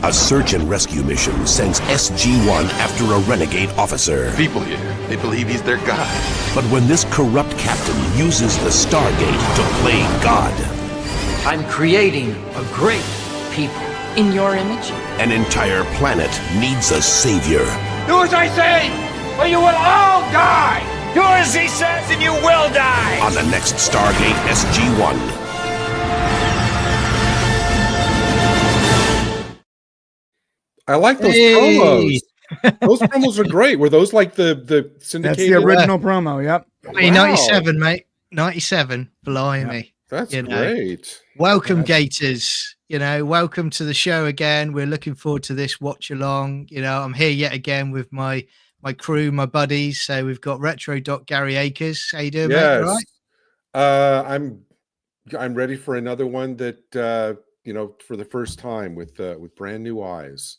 A search and rescue mission sends SG-1 after a renegade officer. People here, they believe he's their god. But when this corrupt captain uses the Stargate to play God... I'm creating a great people. In your image? An entire planet needs a savior. Do as I say, or you will all die! Do as he says and you will die! On the next Stargate SG-1. I like those promos. Those promos are great. Were those like the syndicated? That's the original promo. Yep. Wow. 97, mate. 97. Blimey. That's great. Welcome, Gators. Welcome to the show again. We're looking forward to this watch along. I'm here yet again with my crew, my buddies. So we've got Retro Doc Gary Akers. How you doing, mate? All right? I'm ready for another one that for the first time with brand new eyes.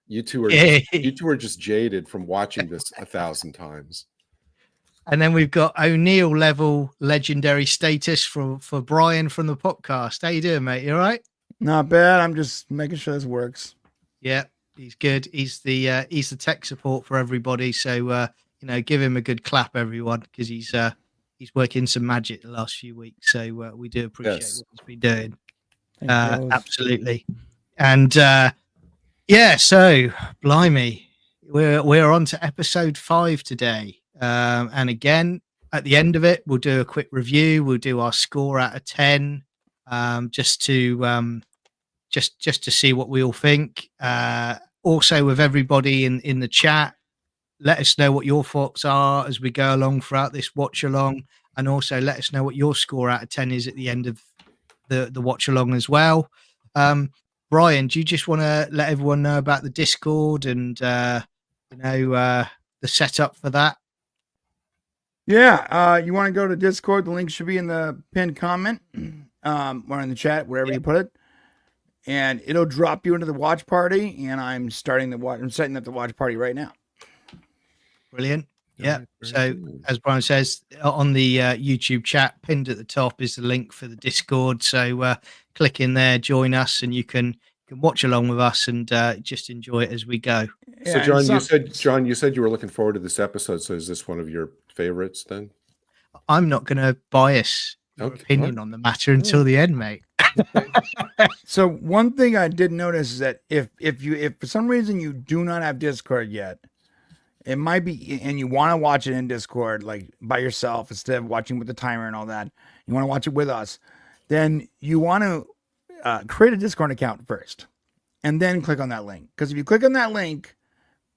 You two are just jaded from watching this 1,000 times. And then we've got O'Neill level legendary status for Brian from the podcast. How you doing, mate? You all right? Not bad. I'm just making sure this works. Yeah, he's good. He's the tech support for everybody. So give him a good clap, everyone, because he's working some magic the last few weeks. So we do appreciate what he's been doing. Absolutely. And so blimey, we're on to episode 5 today. And again, at the end of it, we'll do a quick review. We'll do our score out of 10, just to see what we all think. Also, with everybody in the chat, let us know what your thoughts are as we go along throughout this watch along, and also let us know what your score out of 10 is at the end of the watch along as well. Brian, do you just want to let everyone know about the Discord and the setup for that? Yeah, you want to go to Discord? The link should be in the pinned comment or in the chat, wherever you put it, and it'll drop you into the watch party. And I'm setting up the watch party right now. Brilliant. Yeah. So as Brian says, on the YouTube chat, pinned at the top is the link for the Discord. So click in there, join us, and you can watch along with us and just enjoy it as we go. So John, you said you were looking forward to this episode. So is this one of your favorites then? I'm not going to bias your opinion on the matter until the end, mate. So one thing I did notice is that if for some reason you do not have Discord yet, it might be, and you want to watch it in Discord, like by yourself, instead of watching with the timer and all that, you want to watch it with us, then you want to create a Discord account first and then click on that link. Because if you click on that link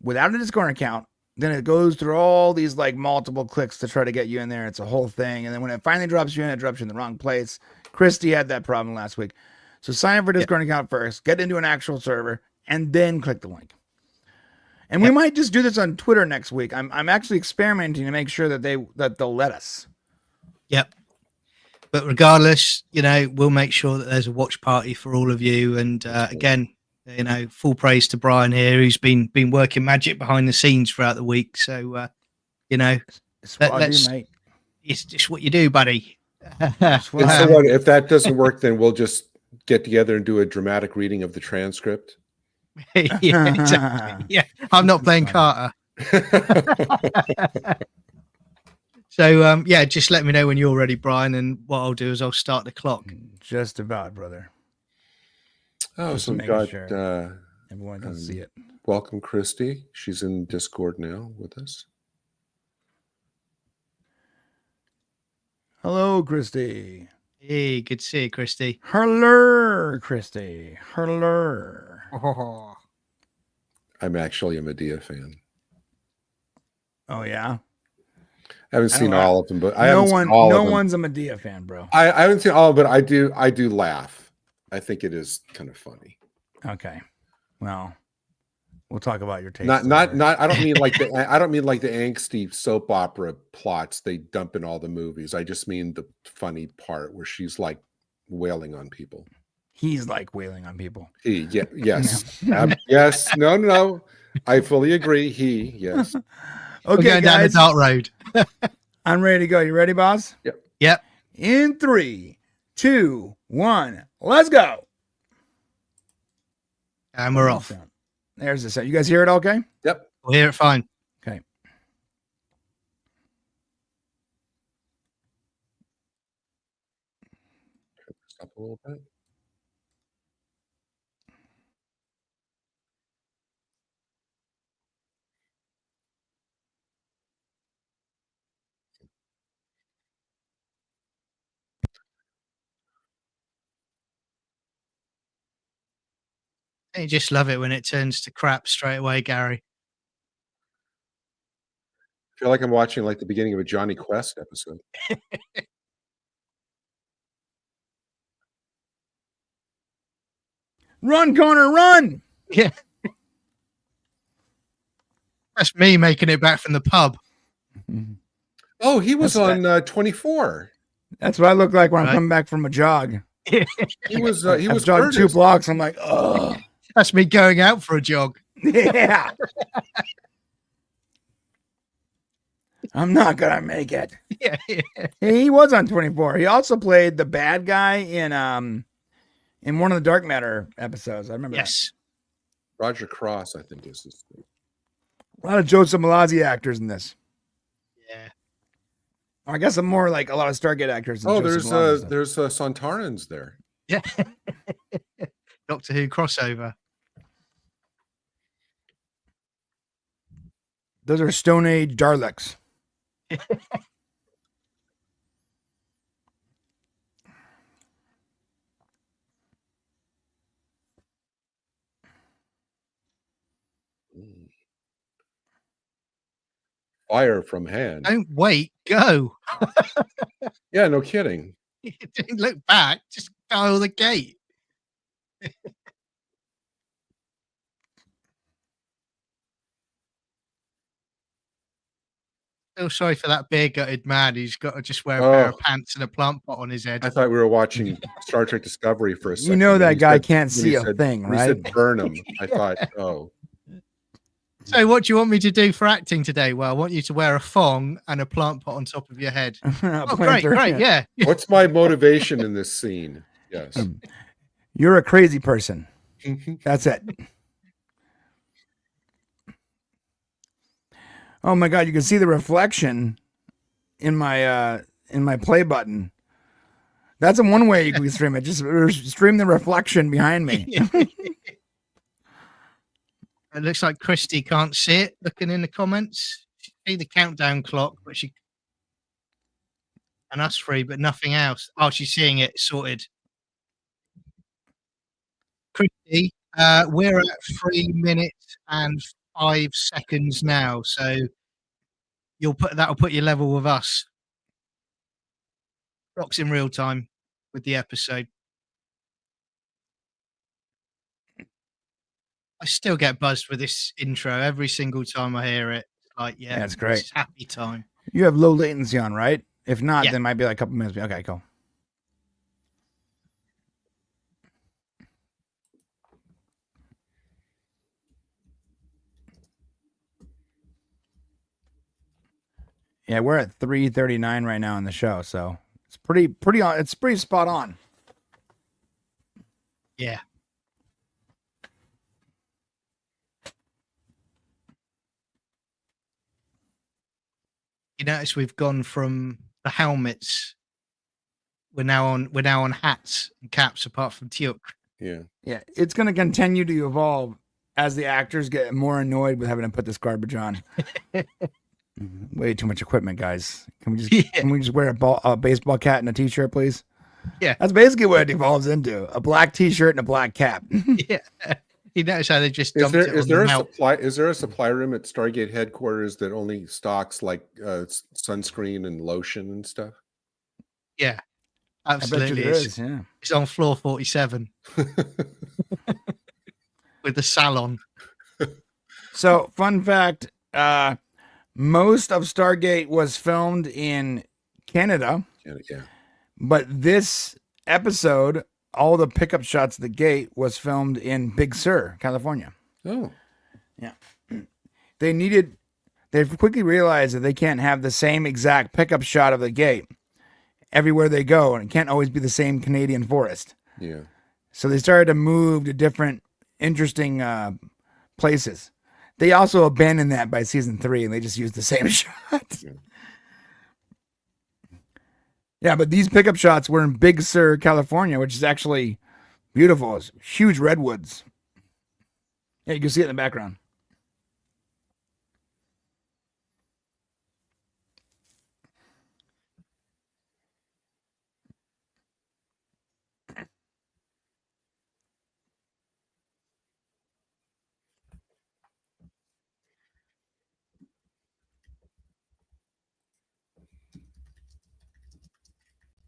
without a Discord account, then it goes through all these like multiple clicks to try to get you in there. It's a whole thing. And then when it finally drops you in, it drops you in the wrong place. Christy had that problem last week. So sign up for a Discord account first, get into an actual server, and then click the link. And we might just do this on Twitter next week. I'm actually experimenting to make sure that they'll let us. Yep. But regardless, we'll make sure that there's a watch party for all of you. And again, full praise to Brian here, who's been working magic behind the scenes throughout the week. So, it's what I do, mate. It's just what you do, buddy. So if that doesn't work, then we'll just get together and do a dramatic reading of the transcript. Yeah, exactly. Yeah, I'm not playing Carter. So, just let me know when you're ready, Brian. And what I'll do is I'll start the clock. Just about, brother. Oh, so we've got everyone can see it. Welcome, Christy. She's in Discord now with us. Hello, Christy. Hey, good to see you, Christy. Hello, Christy. Hello. Oh. I'm actually a Medea fan. Oh yeah. I haven't seen all of them, but no one's a Medea fan, bro. I haven't seen all, but I do laugh. I think it is kind of funny. Okay. Well, we'll talk about your taste. Not I don't mean like the angsty soap opera plots they dump in all the movies. I just mean the funny part where she's like wailing on people. He's like wailing on people. Yes. Yes. No. I fully agree. Okay, we're going down the dark road. I'm ready to go. You ready, boss? Yep. In 3, 2, 1, let's go. And we're off. There's the sound. You guys hear it okay? Yep. We'll hear it fine. Okay. Up a little bit. You just love it when it turns to crap straight away, Gary. I feel like I'm watching like the beginning of a Johnny Quest episode. Run, Connor, run! Yeah. That's me making it back from the pub. Oh, he was on 24. That's what I look like when I'm coming back from a jog. He was I've jogged 2 blocks. I'm like, oh. That's me going out for a jog. Yeah. I'm not gonna make it. Yeah. He was on 24. He also played the bad guy in one of the Dark Matter episodes. I remember. Yes. Roger Cross, I think, is his name. A lot of Joseph Malazzi actors in this. Yeah. I guess I'm more like a lot of Stargate actors. Oh, there's Sontarans there. Yeah. Doctor Who crossover. Those are Stone Age Daleks. Fire from hand. Don't wait, go. Yeah, no kidding. Don't look back, just dial the gate. Feel sorry for that beer-gutted man who's got to just wear a pair of pants and a plant pot on his head. I thought we were watching Star Trek Discovery for a second. You know that guy can't see a thing, right? He said burn him. I thought, oh. So what do you want me to do for acting today? Well, I want you to wear a thong and a plant pot on top of your head. Oh, great, yeah. What's my motivation in this scene? Yes. You're a crazy person. That's it. Oh my God, you can see the reflection in my play button. That's one way you can stream it. Just stream the reflection behind me. It looks like Christy can't see it looking in the comments. She can see the countdown clock, but and us three, but nothing else. Oh, she's seeing it sorted. Christy, we're at 3 minutes and 5 seconds now, so that'll put your level with us. Clock's in real time with the episode. I still get buzzed with this intro every single time I hear it. Like, yeah, that's great. It's happy time. You have low latency on, right? If not, yeah. Then it might be like a couple minutes. Okay, cool. Yeah, we're at 3:39 right now in the show, so it's pretty on. It's pretty spot on. Yeah. You notice we've gone from the helmets. We're now on hats and caps, apart from Teal'c. Yeah. Yeah, it's going to continue to evolve as the actors get more annoyed with having to put this garbage on. Way too much equipment, guys. Can we just wear a baseball cap and a t-shirt, please? Yeah, that's basically what it evolves into: a black t-shirt and a black cap. Yeah. You notice how they just dumped it on the mount. Is there a supply room at Stargate headquarters that only stocks like sunscreen and lotion and stuff? Yeah, absolutely. Yeah. It's on floor 47 with the salon. So, fun fact: most of Stargate was filmed in Canada. Yeah. But this episode, all the pickup shots of the gate was filmed in Big Sur, California. Oh. Yeah. They quickly realized that they can't have the same exact pickup shot of the gate everywhere they go, and it can't always be the same Canadian forest. Yeah. So they started to move to different interesting places. They also abandoned that by season 3, and they just used the same shot. Yeah, but these pickup shots were in Big Sur, California, which is actually beautiful. It's huge redwoods. Yeah, you can see it in the background.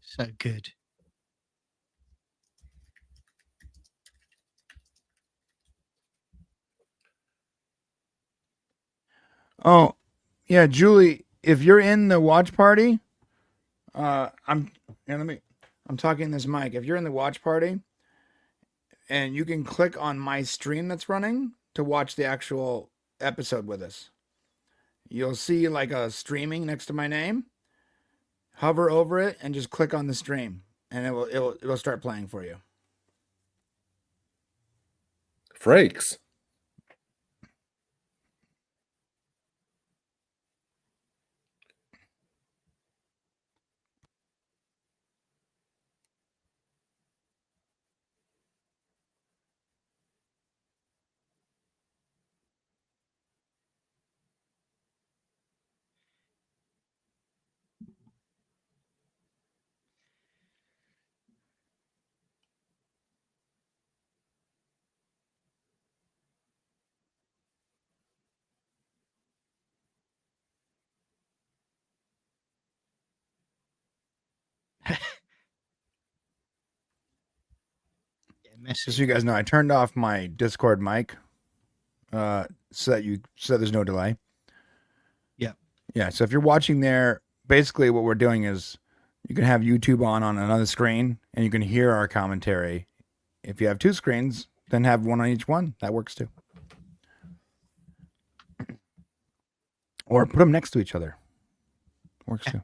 So good. Oh, yeah, Julie, if you're in the watch party, I'm talking this mic. If you're in the watch party, and you can click on my stream that's running to watch the actual episode with us. You'll see like a streaming next to my name. Hover over it and just click on the stream, and it'll start playing for you. Frakes. Just so you guys know, I turned off my Discord mic, so that there's no delay. Yeah. So if you're watching there, basically what we're doing is you can have YouTube on another screen, and you can hear our commentary. If you have 2 screens, then have one on each one. That works too. Or put them next to each other. Works too.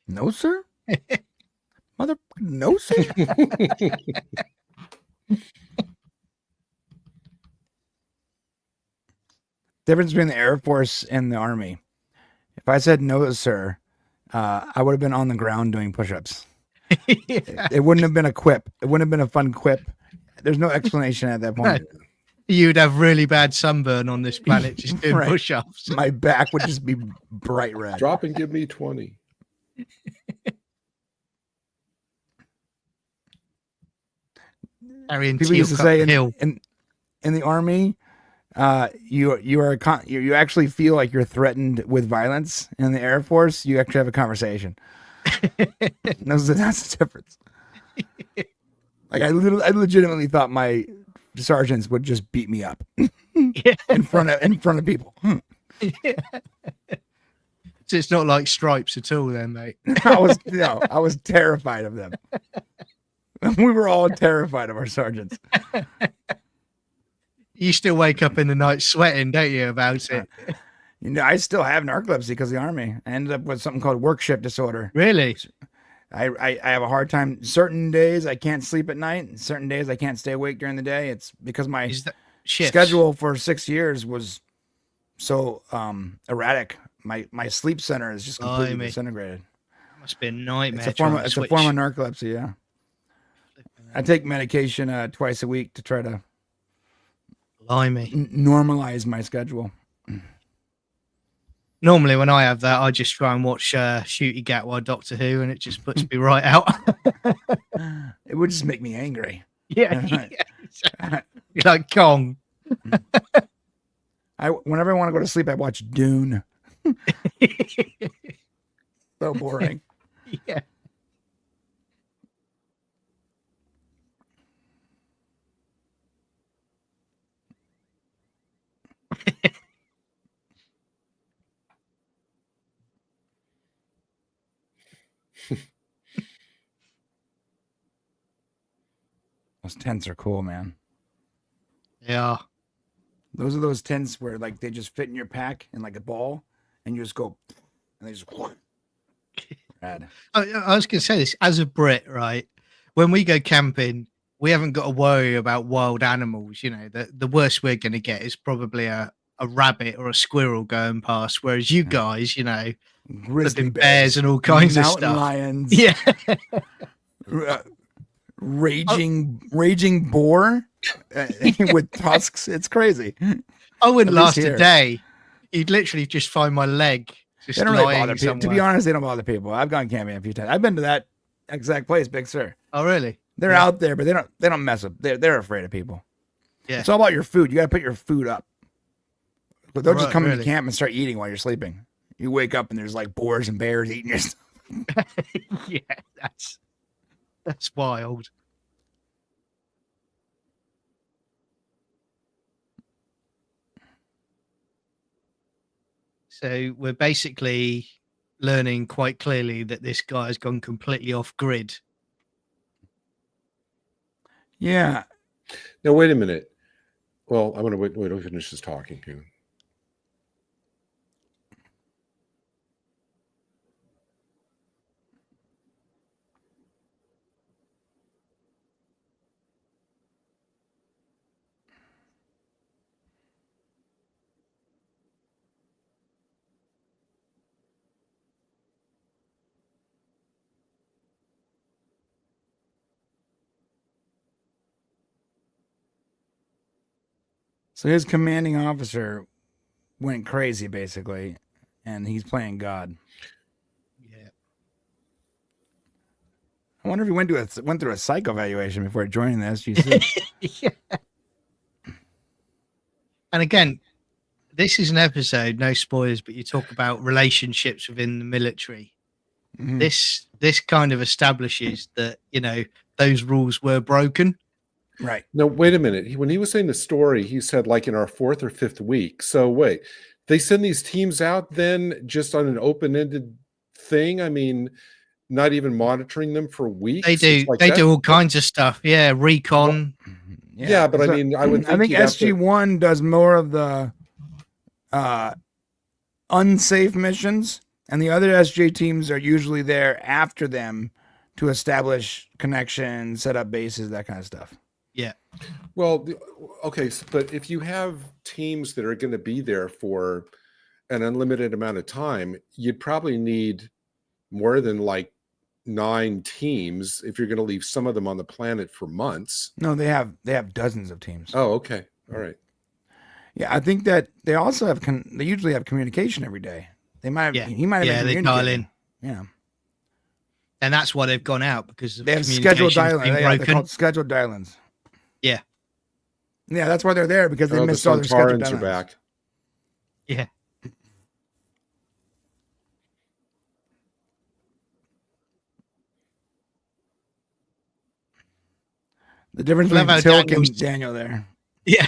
No, sir? Mother, no, sir? Difference between the Air Force and the Army. If I said no, sir, I would have been on the ground doing push-ups. It wouldn't have been a quip. It wouldn't have been a fun quip. There's no explanation at that point. You'd have really bad sunburn on this planet just doing Right. push-ups. My back would just be bright red. Drop and give me 20. People used to say in the Army, you actually feel like you're threatened with violence. In the Air Force, you actually have a conversation. That's the difference. Like I legitimately thought my sergeants would just beat me up in front of people. So it's not like Stripes at all, then, mate. I was terrified of them. We were all terrified of our sergeants. You still wake up in the night sweating, don't you, about it? You know, I still have narcolepsy because of the Army. I ended up with something called work shift disorder. Really? I have a hard time. Certain days I can't sleep at night, and certain days I can't stay awake during the day. It's because my schedule for 6 years was so erratic. My sleep center is just completely disintegrated. Must be a nightmare. It's a form of narcolepsy. Yeah. I take medication twice a week to try to normalize my schedule. Normally, when I have that, I just try and watch Shooty Gatwa Doctor Who, and it just puts me right out. It would just make me angry. Yeah. You're like Kong. Whenever I want to go to sleep, I watch Dune. So boring. Yeah. Those tents are cool, man. Yeah. Those are those tents where like they just fit in your pack in like a ball, and you just go, and they just. Rad. I was going to say this as a Brit, right? When we go camping, we haven't got to worry about wild animals. You know, the worst we're going to get is probably a rabbit or a squirrel going past. Whereas you guys, you know, Grizzly bears and all kinds of stuff. Lions. Yeah. Raging boar with tusks. It's crazy. I wouldn't last a day. You'd literally just find my leg. Just they don't really bother people. people. To be honest, they don't bother people. I've gone camping a few times. I've been to that exact place, Big Sir. Oh, really? They're out there, but they don't mess up. They're afraid of people. Yeah. It's all about your food. You got to put your food up. But they'll just come really? to camp and start eating while you're sleeping. You wake up and there's like boars and bears eating your stuff. Yeah, that's wild. So we're basically learning quite clearly that this guy has gone completely off grid. Yeah. Now, wait a minute. Well, I'm going to wait to finish this talking here. So his commanding officer went crazy, basically, and he's playing God. Yeah. I wonder if he went through a psych evaluation before joining the SGC. Yeah. And again, this is an episode, no spoilers, but you talk about relationships within the military. Mm-hmm. This kind of establishes that, you know, those rules were broken. Right. No, wait a minute. When he was saying the story, he said like in our 4th or 5th week. So wait, they send these teams out then just on an open-ended thing? I mean, not even monitoring them for weeks? They do. They do all kinds of stuff. Yeah, recon. Well, yeah, but I mean, I would. I think SG1 does more of the unsafe missions, and the other SG teams are usually there after them to establish connections, set up bases, that kind of stuff. Yeah. Well, okay, but if you have teams that are going to be there for an unlimited amount of time, you'd probably need more than like 9 teams if you're going to leave some of them on the planet for months. No, they have dozens of teams. Oh, okay. All right. Yeah, I think that they also have they usually have communication every day. They might have, he might have they dial in. Yeah. And that's why they've gone out, because they have scheduled dial-ins. They're called scheduled dial-ins. Yeah. Yeah, that's why they're there, because they missed all their scheduled dial-ins. Are back. Yeah. The difference between Tilk and Daniel there. Yeah.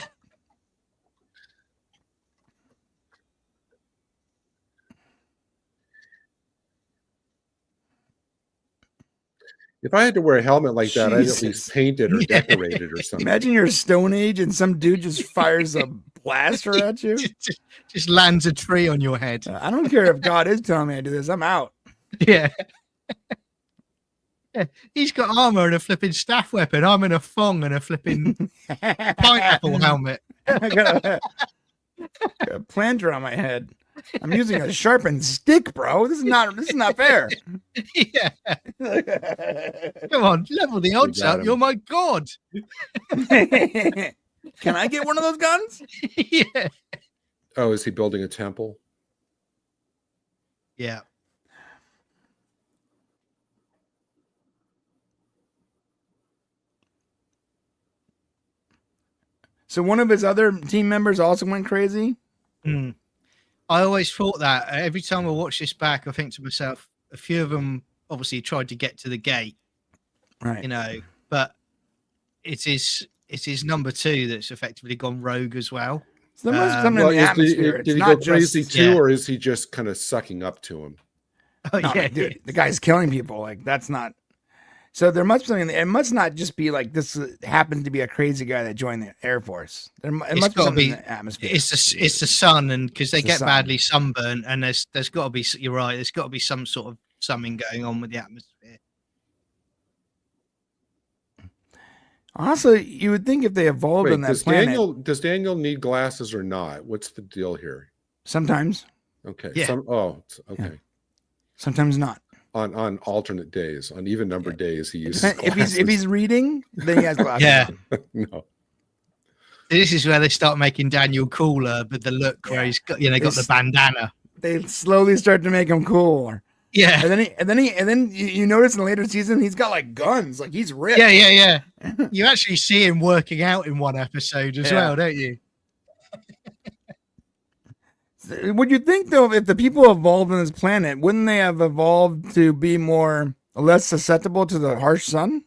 If I had to wear a helmet like that, I'd at least paint it or decorate it or something. Imagine you're Stone Age and some dude just fires a blaster at you. Just lands a tree on your head. I don't care if God is telling me to do this. I'm out. Yeah. Yeah. He's got armor and a flipping staff weapon. I'm in a thong and a flipping pineapple helmet. I got a planter on my head. I'm using a sharpened stick, bro. This is not fair. Yeah. Come on, level the odds up. You're my god. Can I get one of those guns? Yeah. Oh, is he building a temple? Yeah. So one of his other team members also went crazy? Mm. I always thought that. Every time I watch this back, I think to myself, a few of them obviously tried to get to the gate. Right. You know, but it is number 2 that's effectively gone rogue as well. So there must come in the atmosphere. Did he go crazy too, or is he just kind of sucking up to him? Oh, no, yeah, dude, the guy's killing people. Like, that's not... So there must be something. It must not just be like this happens to be a crazy guy that joined the Air Force. It must be something in the atmosphere. It's the sun, and because they get sun. badly sunburned, and there's got to be. You're right. There's got to be some sort of something going on with the atmosphere. Honestly, you would think if they evolved on that planet. Does Daniel need glasses or not? What's the deal here? Sometimes. Okay. Yeah. Okay. Yeah. Sometimes not. On alternate days, on even numbered days, he uses glasses. If he's reading, then he has glasses. Yeah. No. This is where they start making Daniel cooler with the look where he's got got the bandana. They slowly start to make him cooler. Yeah. And then you notice in the later season he's got like guns, like he's ripped. Yeah. You actually see him working out in one episode as well, don't you? Would you think though, if the people evolved on this planet, wouldn't they have evolved to be less susceptible to the harsh sun?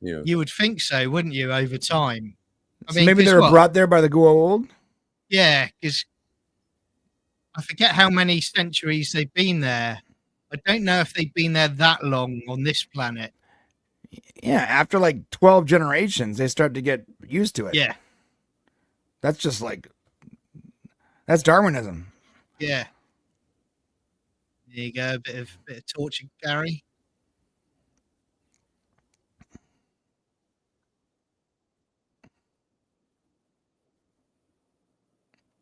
Yeah. You would think so, wouldn't you, over time? I mean, maybe they were brought there by the Goa'uld. Yeah, because I forget how many centuries they've been there. I don't know if they've been there that long on this planet. Yeah, after like 12 generations, they start to get used to it. Yeah. That's just like, that's Darwinism. Yeah. There you go, a bit of torture, Gary.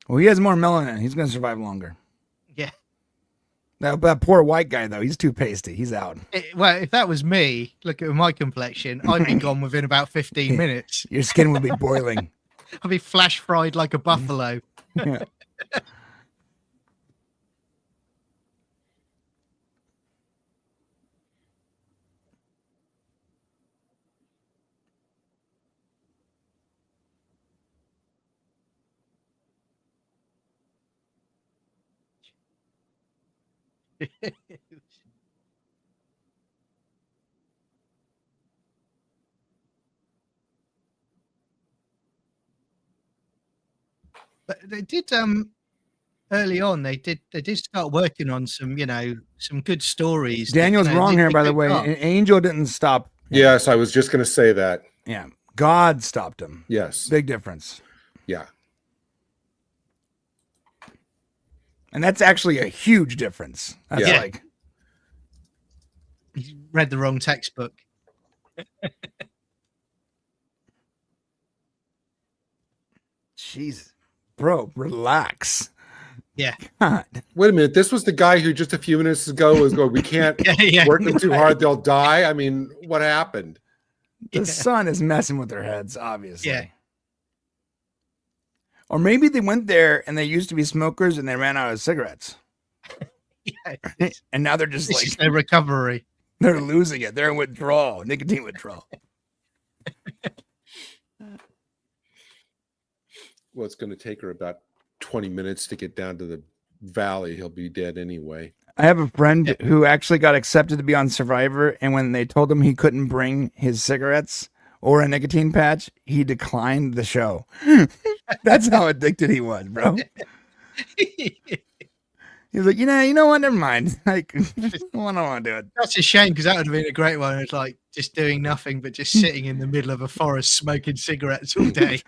Well, he has more melanin. He's going to survive longer. Yeah. That poor white guy, though, he's too pasty. He's out. Well, if that was me, look at my complexion, I'd be gone within about 15 minutes. Your skin would be boiling. I'd be flash fried like a buffalo. Yeah. But they did early on. They did start working on some good stories. Daniel's wrong here, by the way. An angel didn't stop. Yes, I was just going to say that. Yeah, God stopped him. Yes, big difference. Yeah, and that's actually a huge difference. That's like you read the wrong textbook. Jeez, bro, relax. Yeah. God. Wait a minute. This was the guy who just a few minutes ago was going, we can't work them too hard. They'll die. I mean, what happened? The sun is messing with their heads, obviously. Yeah. Or maybe they went there and they used to be smokers and they ran out of cigarettes. Yeah. And now they're just This like is their recovery. They're losing it. They're in withdrawal, nicotine withdrawal. Well, it's going to take her about 20 minutes to get down to the valley. He'll be dead anyway. I have a friend who actually got accepted to be on Survivor, and when they told him he couldn't bring his cigarettes or a nicotine patch, he declined the show. That's how addicted he was, bro. He was like, you know what? Never mind. Like, I don't want to do it. That's a shame because that would have been a great one. It's like just doing nothing but just sitting in the middle of a forest smoking cigarettes all day.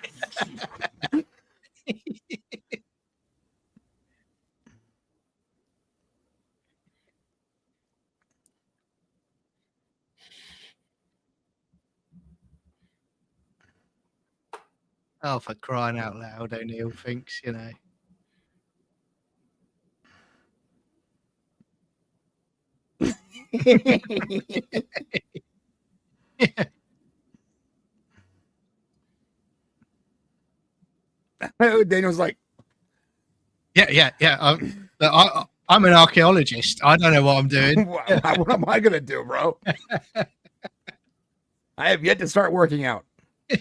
Oh, for crying out loud, O'Neill thinks, Daniel's like, yeah. I'm an archaeologist. I don't know what I'm doing. what am I gonna do, bro? I have yet to start working out.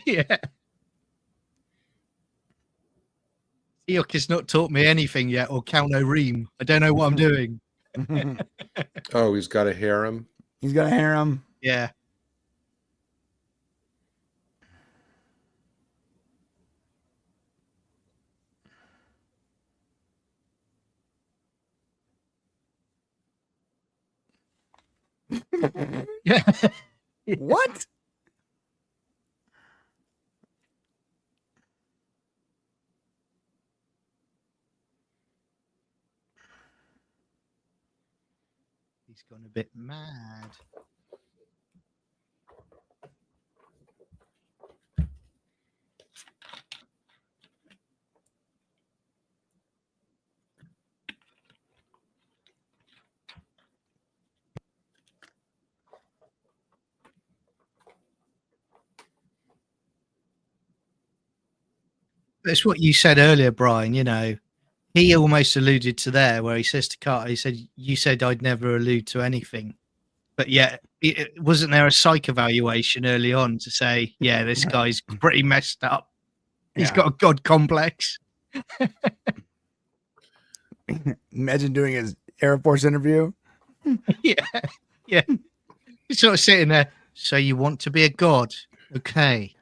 Yeah. Eok has not taught me anything yet, or count no ream. I don't know what I'm doing. Oh, he's got a harem. He's got a harem. Yeah. Yeah. What? He's gone a bit mad. That's what you said earlier, Brian. You know, he almost alluded to there where he says to Carter, he said, "You said I'd never allude to anything." But yet, wasn't there a psych evaluation early on to say, yeah, this guy's pretty messed up. He's got a god complex. Imagine doing his Air Force interview. Yeah. He's sort of sitting there. So you want to be a god? Okay.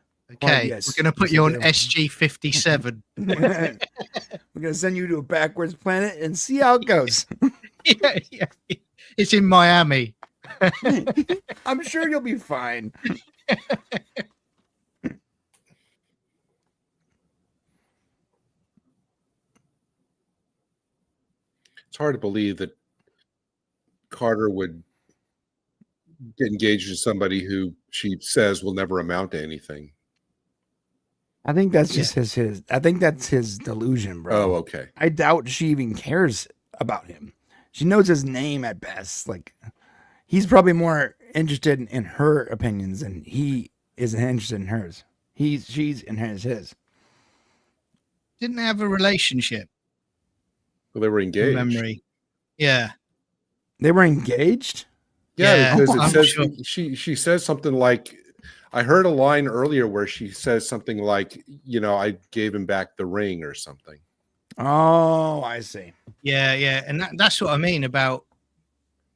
Yes. We're going to put you on SG-57. We're going to send you to a backwards planet and see how it goes. Yeah. It's in Miami. I'm sure you'll be fine. It's hard to believe that Carter would get engaged to somebody who she says will never amount to anything. I think that's just his. I think that's his delusion, bro. Oh, okay. I doubt she even cares about him. She knows his name at best. Like, he's probably more interested in her opinions than he is interested in hers. She's in his. Didn't they have a relationship? Well, they were engaged. Memory. Yeah. They were engaged? Yeah, because I'm it says sure. she says something like, I heard a line earlier where she says something like, I gave him back the ring or something. Oh, I see. Yeah. And that's what I mean about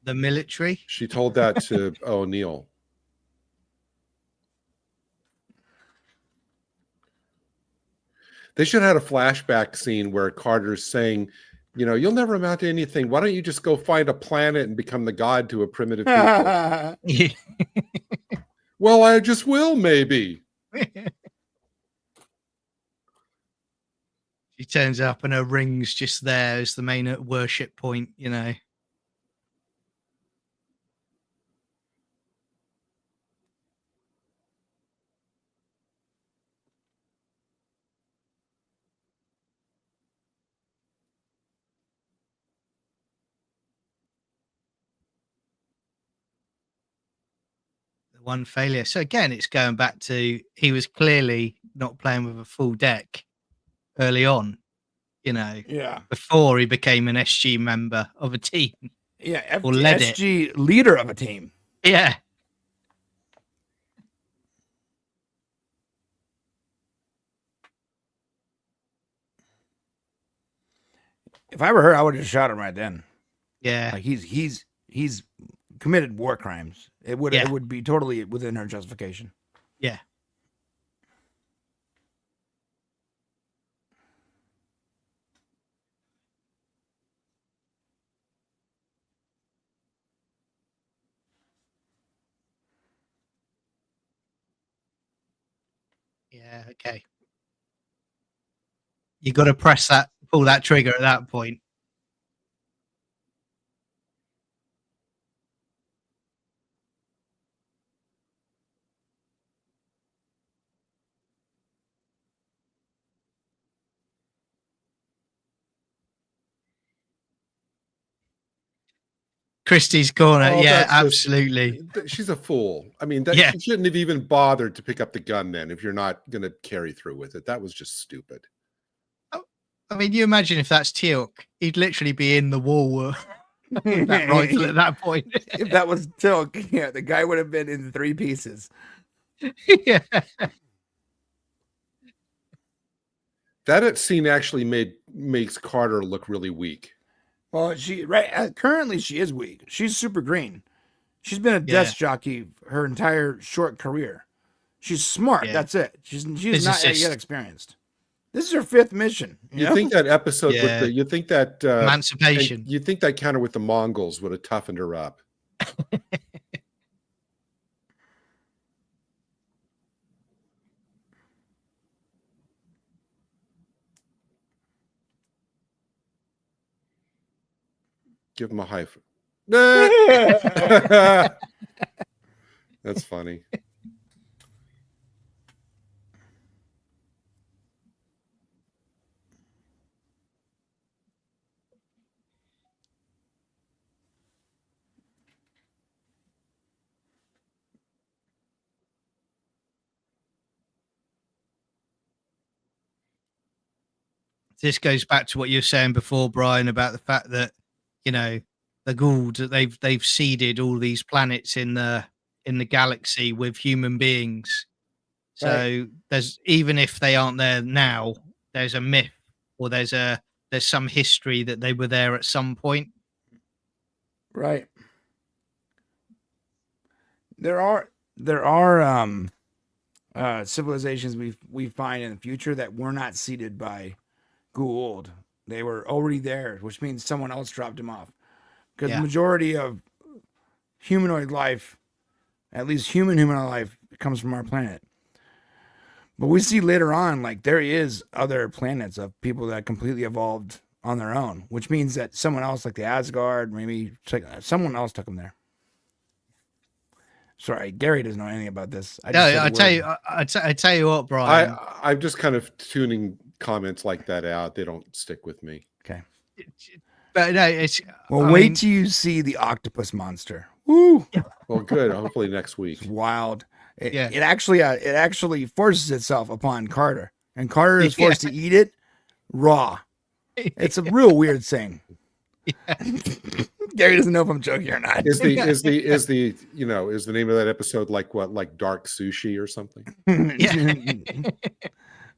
the military. She told that to O'Neill. They should have had a flashback scene where Carter's saying, you'll never amount to anything. Why don't you just go find a planet and become the god to a primitive people? Well, I just will, maybe. She turns up and her ring's just there as the main worship point, The one failure. So again, it's going back to he was clearly not playing with a full deck early on, before he became an SG member of a team. Yeah, or led SG leader of a team. Yeah. If I were her, I would have just shot him right then. Yeah. Like he's committed war crimes. It would be totally within her justification. Yeah. Yeah, okay. You got to pull that trigger at that point. Christie's corner. Yeah, absolutely. She's a fool. I mean, she shouldn't have even bothered to pick up the gun then if you're not going to carry through with it. That was just stupid. I mean, you imagine if that's Teal'c, he'd literally be in the wall with that rifle at that point. If that was Teal'c, yeah, the guy would have been in 3 pieces. Yeah. That scene actually makes Carter look really weak. Well, currently she is weak. She's super green. She's been a desk jockey her entire short career. She's smart. Yeah. That's it. She's not yet experienced. This is her 5th mission. You think that episode with you think that emancipation? You think that counter with the Mongols would have toughened her up? Give him a high five. That's funny. This goes back to what you were saying before, Brian, about the fact that, you know, the Goa'uld, they've seeded all these planets in the galaxy with human beings. So Right. there's, even if they aren't there now, there's a myth, or there's some history that they were there at some point. Right. There are civilizations we find in the future that were not seeded by Goa'uld. They were already there, which means someone else dropped them off. Because the Yeah. majority of humanoid life, at least humanoid life, comes from our planet. But we see later on, like, there is other planets of people that completely evolved on their own, which means that someone else, like the Asgard, maybe someone else took them there. Sorry, Gary doesn't know anything about this. I tell you what, Brian. I'm just kind of tuning comments like that out. They don't stick with me. Okay. But no, it's. Well, wait till you see the octopus monster. Woo! Well, good. Hopefully next week. It's wild. It Yeah. actually forces itself upon Carter, and Carter is forced to eat it raw. It's a real weird thing. Gary doesn't know if I'm joking or not. Is the name of that episode like what? Like dark sushi or something?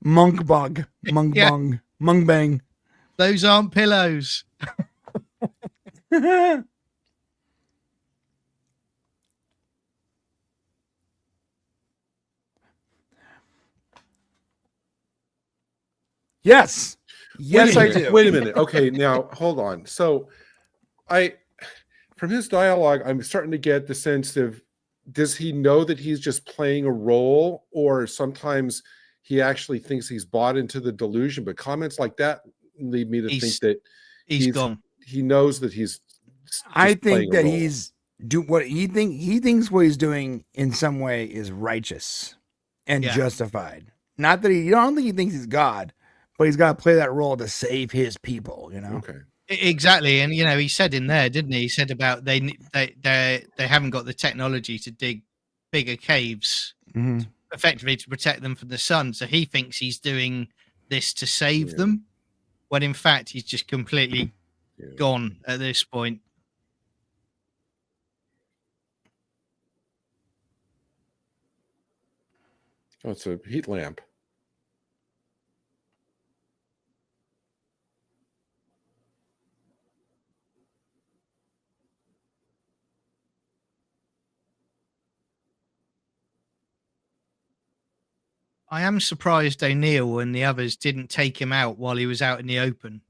Monk bug, mung Yeah. bung, mung bang. Those aren't pillows. Yes. Yes, I do. Wait a minute. Okay, now hold on. So from his dialogue, I'm starting to get the sense of, does he know that he's just playing a role, or sometimes he actually thinks he's bought into the delusion? But comments like that lead me to think that he's gone. He knows that he's I think that he's what he thinks what he's doing in some way is righteous and justified. Not that I don't think he thinks he's God, but he's got to play that role to save his people, you know? Okay. Exactly. And, you know, he said in there, didn't he? He said about they haven't got the technology to dig bigger caves effectively to protect them from the sun. So he thinks he's doing this to save them, when in fact he's just completely gone at this point. Oh, it's a heat lamp. I am surprised O'Neill and the others didn't take him out while he was out in the open.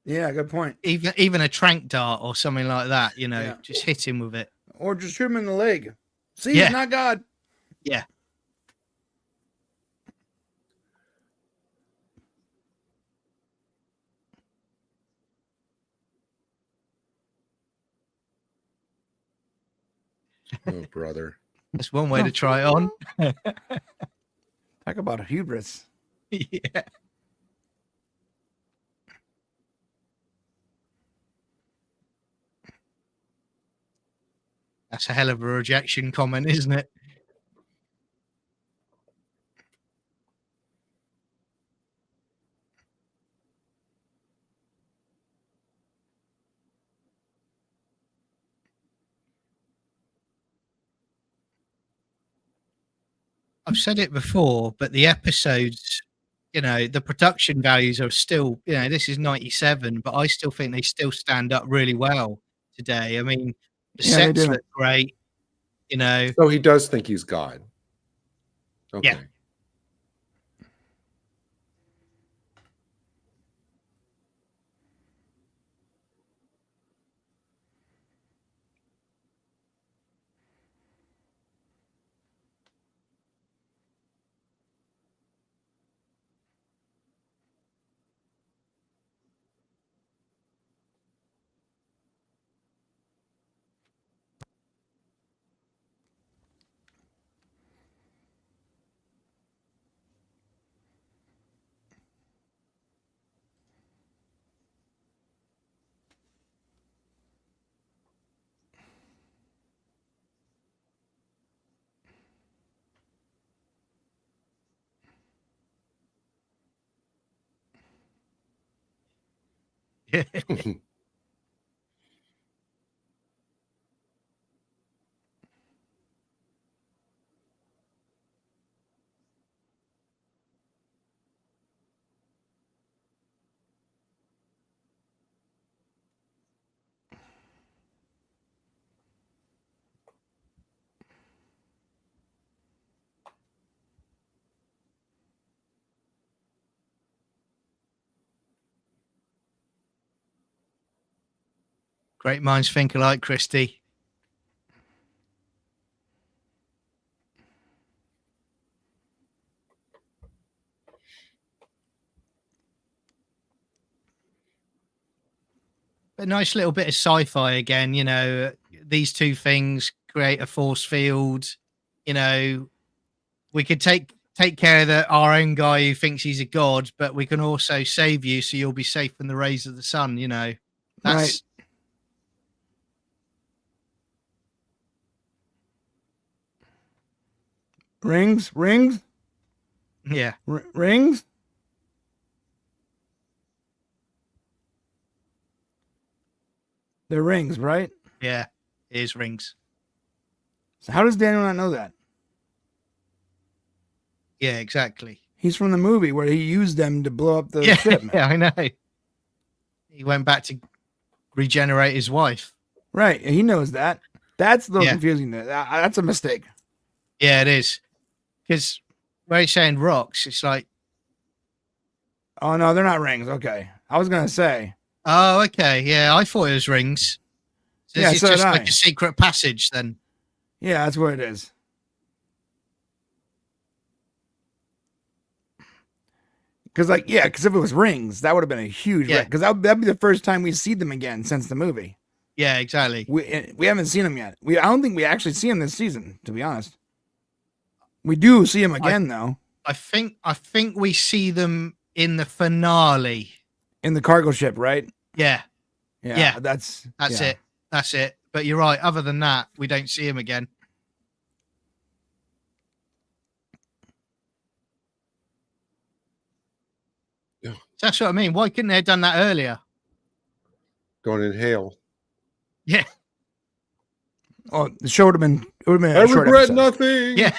Yeah, good point. Even a trank dart or something like that, you know, just hit him with it. Or just shoot him in the leg. See, he's not God. Yeah. Oh, brother. That's one way to try it on. Talk about a hubris. Yeah. That's a hell of a rejection comment, isn't it? I've said it before, but the episodes, you know, the production values are still, you know, this is 97, but I still think they still stand up really well today. I mean, the sets look great, you know. So he does think he's God. Okay. Yeah. Great minds think alike, Christy. A nice little bit of sci-fi again. You know, these two things create a force field. You know, we could take care of our own guy who thinks he's a god, but we can also save you, so you'll be safe from the rays of the sun. You know, that's Right. Rings? Yeah. Rings? They're rings, right? Yeah. It is rings. So how does Daniel not know that? Yeah, exactly. He's from the movie where he used them to blow up the ship. Yeah, I know. He went back to regenerate his wife. Right. He knows that. That's a little confusing. That's a mistake. Yeah, it is. Because where he's saying rocks, it's like, oh, no, they're not rings. Okay. I was going to say. Oh, okay. Yeah, I thought it was rings. So yeah, it's so just like a secret passage then. Yeah, that's what it is. Because, if it was rings, that would have been a huge... Yeah. Because that'd be the first time we see them again since the movie. Yeah, exactly. We haven't seen them yet. I don't think we actually see them this season, to be honest. We do see them again, though. I think we see them in the finale. In the cargo ship, right? Yeah. Yeah. That's it. That's it. But you're right. Other than that, we don't see him again. Yeah. So that's what I mean. Why couldn't they have done that earlier? Don't inhale. Yeah. Oh, the show would have been. It would have been. I regret nothing. Yeah.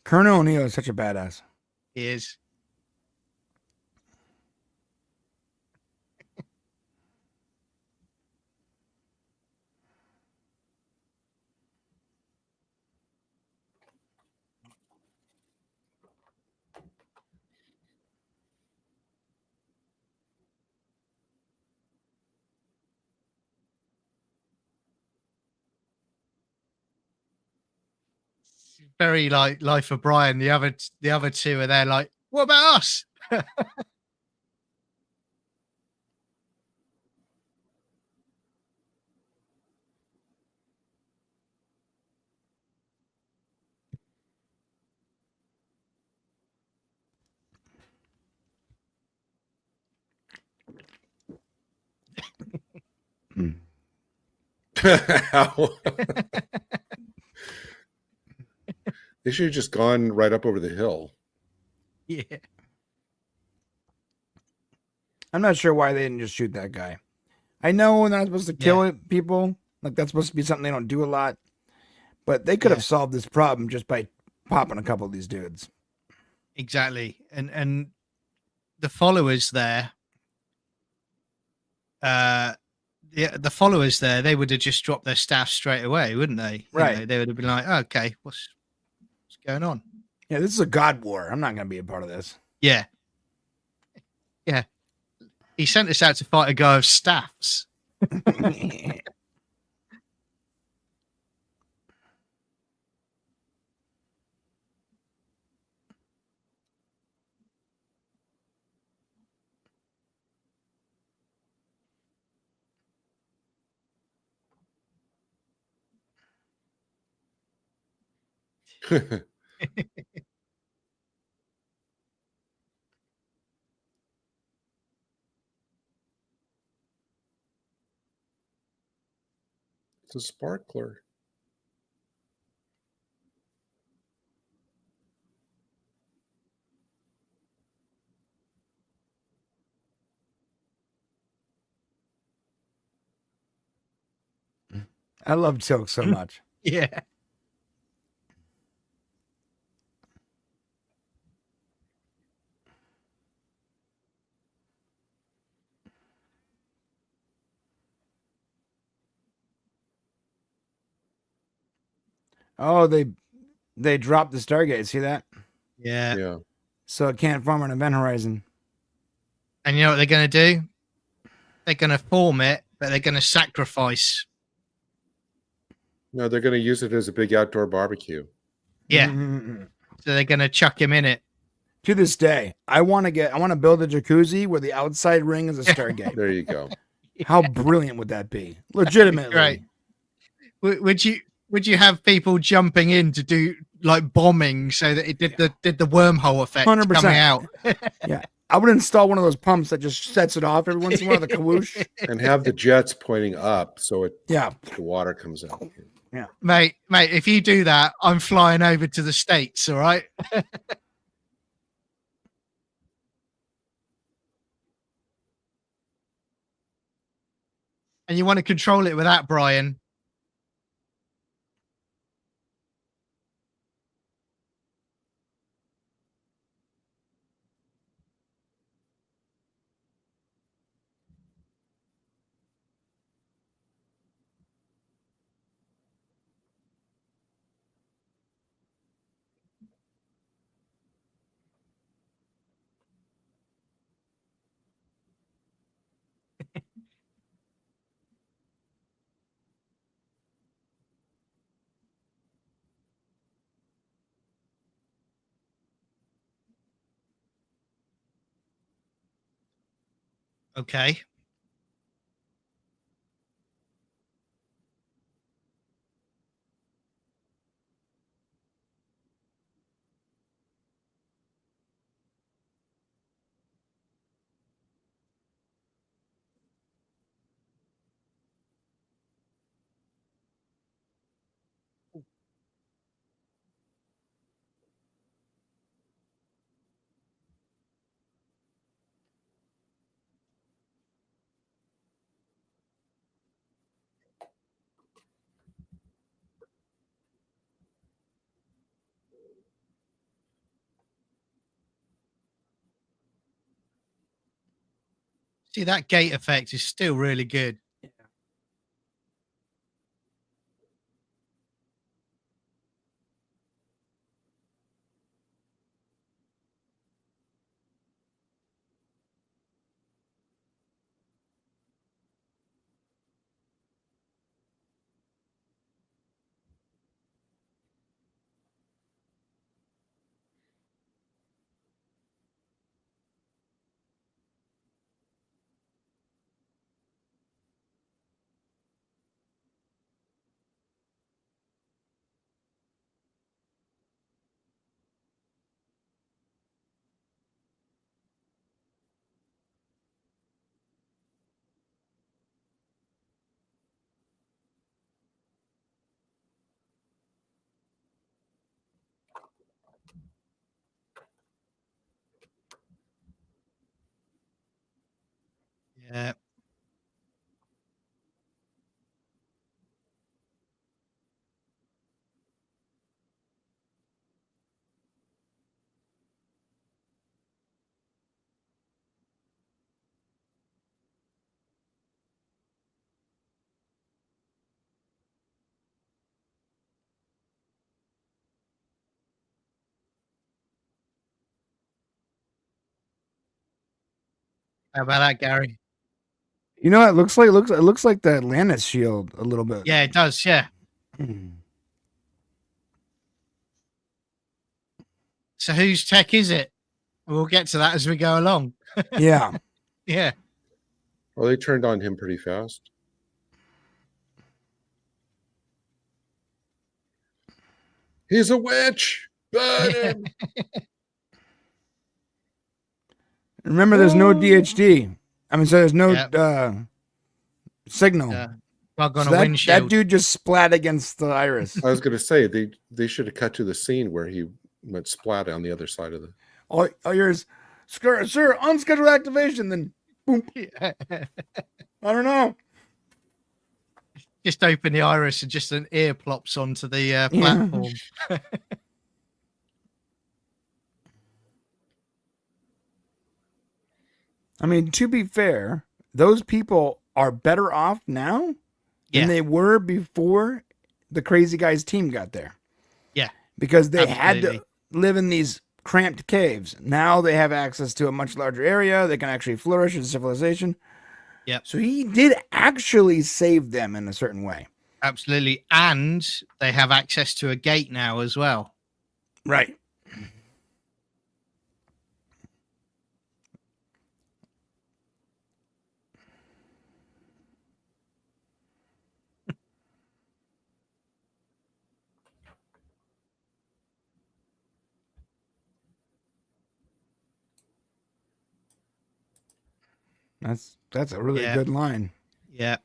Colonel O'Neill is such a badass. He is. Very like Life of Brian. The other two are there like, what about us? They should have just gone right up over the hill. Yeah. I'm not sure why they didn't just shoot that guy. I know they're not supposed to kill people. Like, that's supposed to be something they don't do a lot. But they could have solved this problem just by popping a couple of these dudes. Exactly. And the followers there, the followers there, they would have just dropped their staff straight away, wouldn't they? Right. You know, they would have been like, okay, what's going on? Yeah, this is a god war. I'm not going to be a part of this. Yeah. Yeah. He sent us out to fight a guy of staffs. It's a sparkler. I love Tilk so much. Yeah. Oh, they dropped the Stargate. See that? Yeah. Yeah. So it can't form an event horizon. And you know what they're going to do? They're going to form it, but they're going to sacrifice. No, they're going to use it as a big outdoor barbecue. Yeah. Mm-hmm. So they're going to chuck him in it. To this day, I want to build a jacuzzi where the outside ring is a Stargate. There you go. How brilliant would that be? Legitimately. Right. Would you have people jumping in to do like bombing so that it did the wormhole effect 100%. coming out? Yeah. I would install one of those pumps that just sets it off every once in a while, the kawoosh. And have the jets pointing up so Yeah. the water comes out. Yeah. Mate, if you do that, I'm flying over to the States, all right? And you want to control it with that, Brian. Okay. See, that gate effect is still really good. Yeah. How about that, Gary? You know, it looks like the Atlantis shield a little bit. Yeah, it does. Yeah. So whose tech is it? We'll get to that as we go along. Yeah. Yeah. Well, they turned on him pretty fast. He's a witch. Burn him. Remember, there's no DHD. I mean, so there's no signal. Bug on So a that windshield. dude just splat against the iris. I was going to say they should have cut to the scene where he went splat on the other side of the. All yours, sir, unscheduled activation. Then boom. Yeah. I don't know. Just open the iris and just an ear plops onto the platform. I mean, to be fair, those people are better off now than they were before the crazy guy's team got there. Yeah. Because they had to live in these cramped caves. Now they have access to a much larger area. They can actually flourish as a civilization. Yeah. So he did actually save them in a certain way. Absolutely. And they have access to a gate now as well. Right. That's a really good line. Yeah.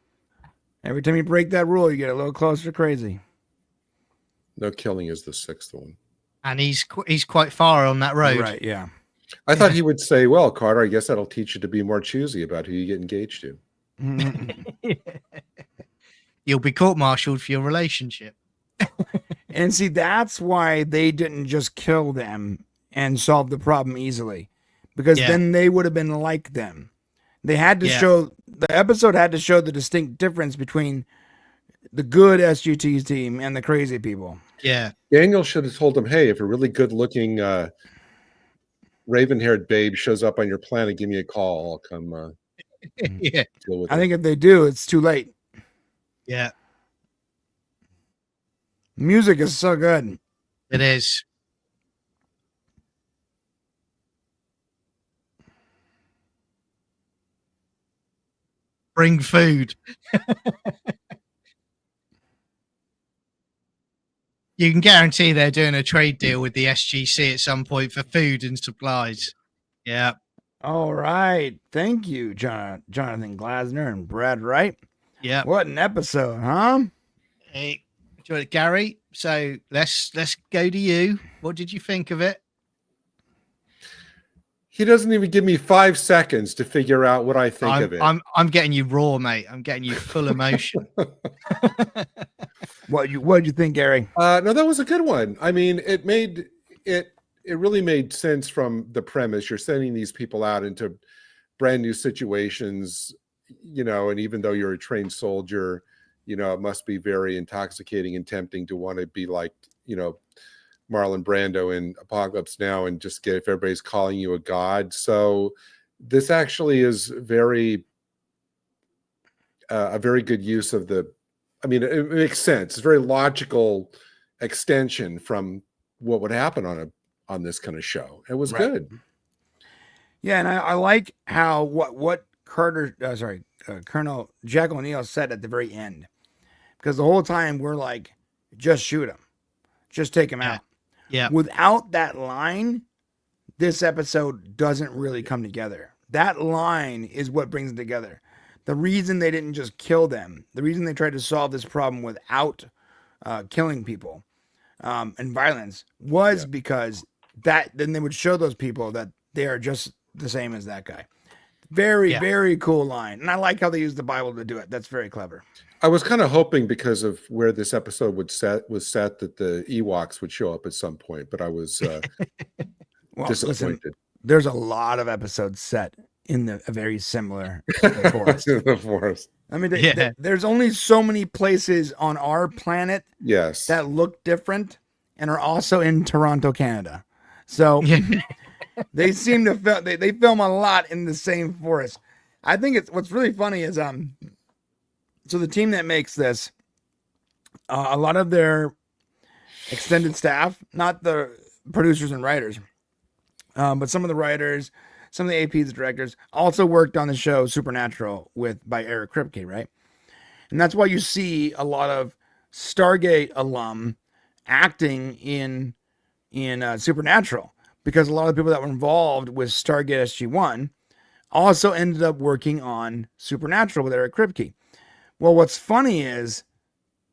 Every time you break that rule, you get a little closer to crazy. No killing is the sixth one. And he's quite far on that road. Right, yeah. I thought he would say, well, Carter, I guess that'll teach you to be more choosy about who you get engaged to. You'll be court-martialed for your relationship. And see, that's why they didn't just kill them and solve the problem easily. Because then they would have been like them. They had to show, the episode had to show the distinct difference between the good SGT team and the crazy people. Yeah. Daniel should have told him, hey, if a really good-looking raven-haired babe shows up on your planet, give me a call. I'll come deal with I think if they do, it's too late. Yeah. Music is so good. It is. Bring food. You can guarantee they're doing a trade deal with the SGC at some point for food and supplies. Yeah. All right. Thank you, Jonathan Glasner and Brad Wright. Yeah. What an episode, huh? Hey, Gary, so let's go to you. What did you think of it? He doesn't even give me 5 seconds to figure out what I think of it. I'm getting you raw, mate. I'm getting you full emotion. What did you think, Gary? No, that was a good one. I mean, it really made sense from the premise. You're sending these people out into brand new situations, and even though you're a trained soldier, it must be very intoxicating and tempting to want to be like, Marlon Brando in Apocalypse Now and just get if everybody's calling you a god. So this actually is a very good use of it makes sense. It's a very logical extension from what would happen on this kind of show. It was good. Yeah, and I like how what Colonel Jack O'Neill said at the very end, because the whole time we're like, just shoot him, just take him out. Yeah. Without that line, this episode doesn't really come together. That line is what brings it together. The reason they didn't just kill them, the reason they tried to solve this problem without killing people and violence was because then they would show those people that they are just the same as that guy. Very, very cool line. And I like how they use the Bible to do it. That's very clever. I was kind of hoping, because of where this episode was set that the Ewoks would show up at some point, but I was disappointed. Listen, there's a lot of episodes set in a very similar forest. The forest. I mean, there's only so many places on our planet that look different and are also in Toronto, Canada. So they seem to they film a lot in the same forest. I think what's really funny is so the team that makes this, a lot of their extended staff, not the producers and writers, but some of the writers, some of the APs, the directors, also worked on the show Supernatural by Eric Kripke, right? And that's why you see a lot of Stargate alum acting in Supernatural, because a lot of the people that were involved with Stargate SG-1 also ended up working on Supernatural with Eric Kripke. Well, what's funny is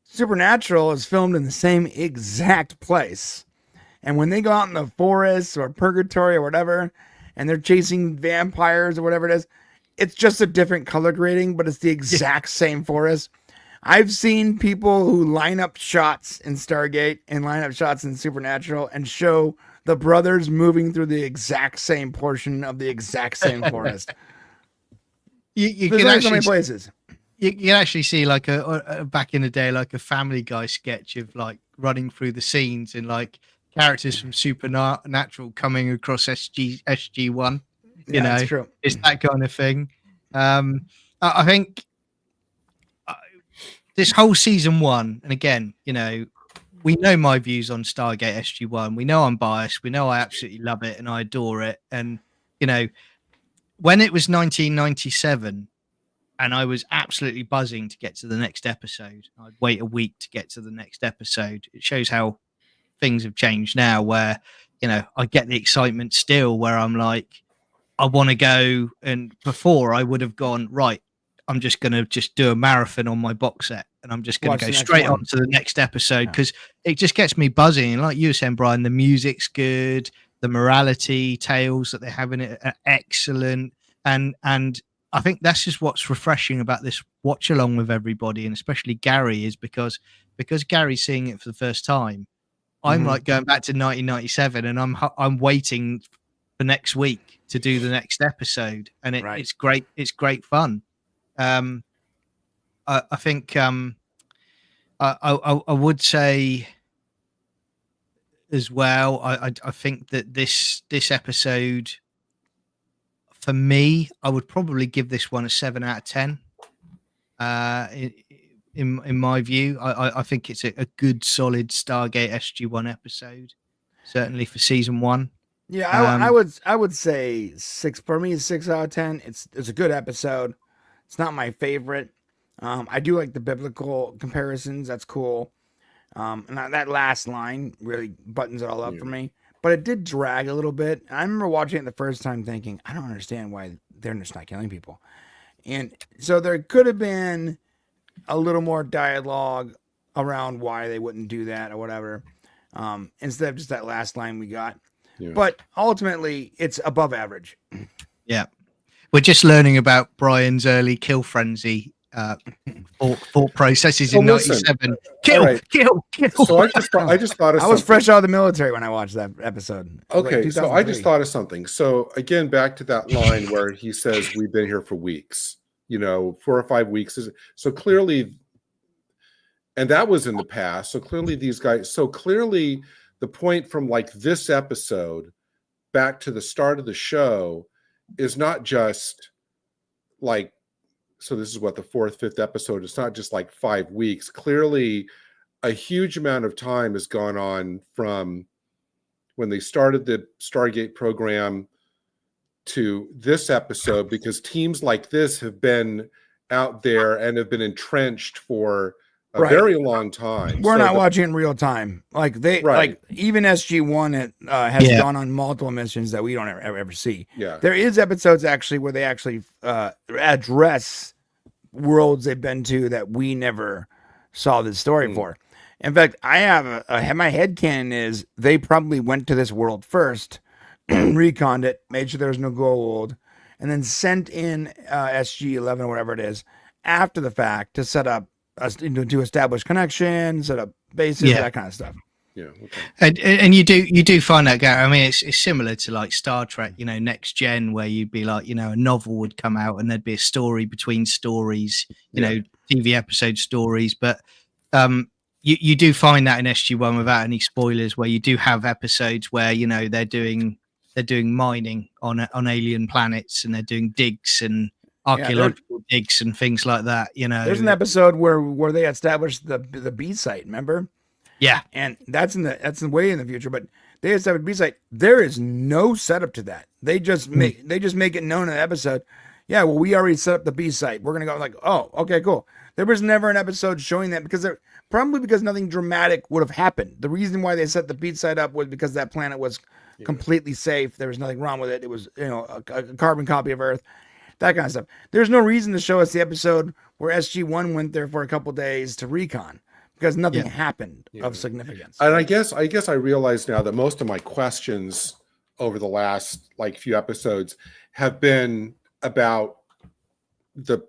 Supernatural is filmed in the same exact place. And when they go out in the forest or purgatory or whatever, and they're chasing vampires or whatever it is, it's just a different color grading, but it's the exact same forest. I've seen people who line up shots in Stargate and line up shots in Supernatural and show the brothers moving through the exact same portion of the exact same forest. You There's can only actually so many places. you can actually see like a back in the day, like a Family Guy sketch of like running through the scenes and like characters from Supernatural coming across SG1. You know, it's true. it's that kind of thing. I think this whole season 1, and again, you know, we know my views on Stargate SG1. We know I'm biased. We know I absolutely love it and I adore it. And you know, when it was 1997. And I was absolutely buzzing to get to the next episode. I'd wait a week to get to the next episode. It shows how things have changed now, where, you know, I get the excitement still, where I'm like, I want to go. And before I would have gone, right, I'm just going to just do a marathon on my box set. And I'm just going to go straight on to the next episode because it just gets me buzzing. And like you were saying, Brian, the music's good. The morality tales that they have in it are excellent. And I think that's just what's refreshing about this watch along with everybody, and especially Gary, is because Gary's seeing it for the first time. I'm like going back to 1997, and I'm waiting for next week to do the next episode, and it's great. It's great fun. I think I would say as well. I think that this episode, for me, I would probably give this one a 7 out of 10. In my view, I think it's a good, solid Stargate SG1 episode, certainly for season 1. Yeah, I would say 6 for me. 6 out of 10. It's a good episode. It's not my favorite. I do like the biblical comparisons. That's cool. And that last line really buttons it all up for me. But it did drag a little bit. I remember watching it the first time thinking, I don't understand why they're just not killing people. And so there could have been a little more dialogue around why they wouldn't do that or whatever, instead of just that last line we got. Yeah. But ultimately, it's above average. Yeah. We're just learning about Brian's early kill frenzy thought processes in 97. Kill. So I just thought of I was fresh out of the military when I watched that episode. Okay, so I just thought of something. So again, back to that line where he says we've been here for weeks, 4 or 5 weeks. So clearly, and that was in the past. So clearly these guys, the point from like this episode back to the start of the show is not just like, so this is what, the 4th, 5th episode. It's not just like 5 weeks. Clearly, a huge amount of time has gone on from when they started the Stargate program to this episode, because teams like this have been out there and have been entrenched for a very long time. We're not watching in real time. Like like even SG1 has gone on multiple missions that we don't ever see. Yeah, there is episodes actually where they actually address worlds they've been to that we never saw the story for. In fact, I have my headcanon is they probably went to this world first, reconned it, made sure there was no Goa'uld, and then sent in SG-11 or whatever it is after the fact to set up to establish connections, set up bases, that kind of stuff. Yeah, okay. And you do find that, Gary. I mean, it's similar to like Star Trek, Next Gen, where you'd be like, a novel would come out and there'd be a story between stories, TV episode stories. But you do find that in SG1 without any spoilers, where you do have episodes where they're doing mining on alien planets, and they're doing digs and archaeological digs and things like that. There's an episode where they established the B site. Remember? Yeah, and that's way in the future. But they established B site. There is no setup to that. They just make it known in the episode. Yeah, well, we already set up the B site. We're gonna go like, oh, okay, cool. There was never an episode showing that because nothing dramatic would have happened. The reason why they set the B site up was because that planet was completely safe. There was nothing wrong with it. It was a carbon copy of Earth. That kind of stuff. There's no reason to show us the episode where SG-1 went there for a couple days to recon, because nothing happened of significance. And I guess I realize now that most of my questions over the last few episodes have been about the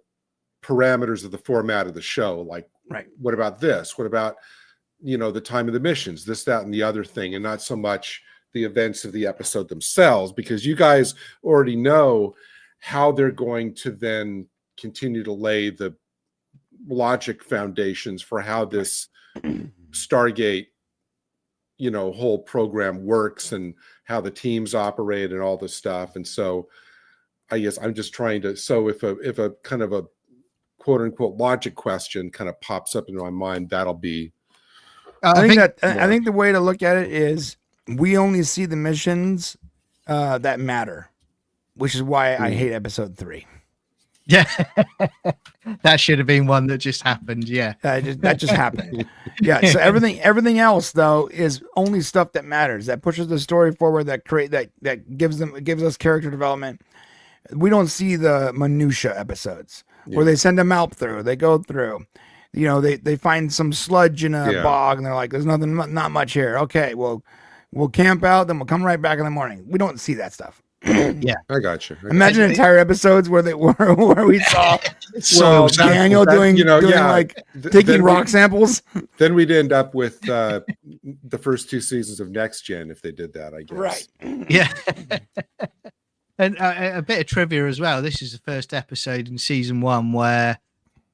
parameters of the format of the show, like Right. what about this? What about, the time of the missions, this, that, and the other thing, and not so much the events of the episode themselves, because you guys already know how they're going to then continue to lay the logic foundations for how this Stargate, whole program works and how the teams operate and all this stuff. And so I guess I'm just trying to, so if a kind of a quote unquote logic question kind of pops up into my mind, that'll be. I think the way to look at it is we only see the missions that matter, which is why I hate episode 3. Yeah, that should have been one that just happened. Yeah, that just happened. Yeah, so everything else though is only stuff that matters, that pushes the story forward, that gives us character development. We don't see the minutia episodes where they send them out through, they go through. They find some sludge in a bog and they're like, there's not much here. Okay, well, we'll camp out, then we'll come right back in the morning. We don't see that stuff. Yeah, I got you. Imagine entire episodes where we saw Daniel doing taking rock samples. Then we'd end up with the first 2 seasons of Next Gen if they did that, I guess. Right. Yeah. And a bit of trivia as well. This is the first episode in season 1 where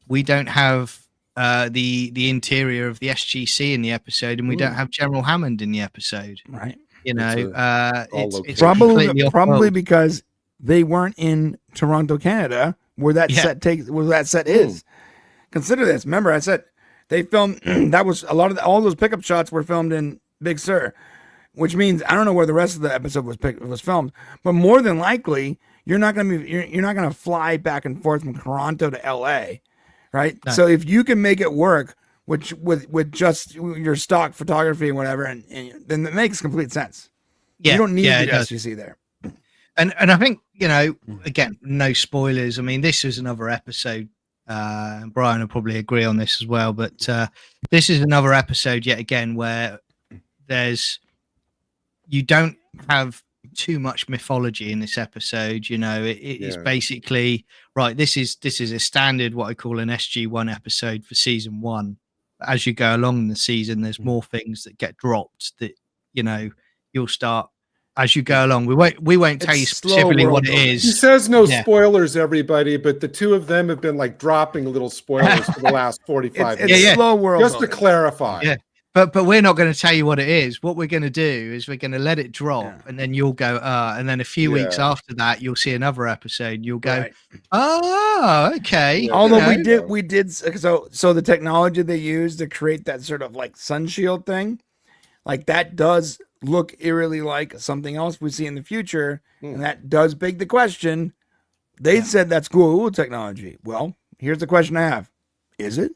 we don't have the interior of the SGC in the episode, and we don't have General Hammond in the episode. Right. It's probably because they weren't in Toronto, Canada, where that set is. Consider this. Remember, I said they filmed that was all those pickup shots were filmed in Big Sur, which means I don't know where the rest of the episode was filmed, but more than likely you're not gonna fly back and forth from Toronto to LA, right? No. So if you can make it work with just your stock photography and whatever, and then it makes complete sense. Yeah, you don't need the SGC there. And I think, again, no spoilers. I mean, this is another episode, and Brian will probably agree on this as well, but this is another episode yet again where you don't have too much mythology in this episode. It's basically right. This is a standard, what I call an SG1 episode for season 1. As you go along in the season, there's more things that get dropped that you'll start as you go along. We won't tell you specifically what it is. He says no spoilers, everybody, but the two of them have been like dropping little spoilers for the last 45 minutes. It's slow world. Just to clarify. Yeah. But we're not going to tell you what it is. What we're going to do is we're going to let it drop, and then you'll go, and then a few weeks after that, you'll see another episode, and you'll go, oh, okay. Yeah. Although we did. So the technology they used to create that sort of like sun shield thing, like that does look eerily like something else we see in the future, and that does beg the question. They said that's Goa'uld technology. Well, here's the question I have: is it?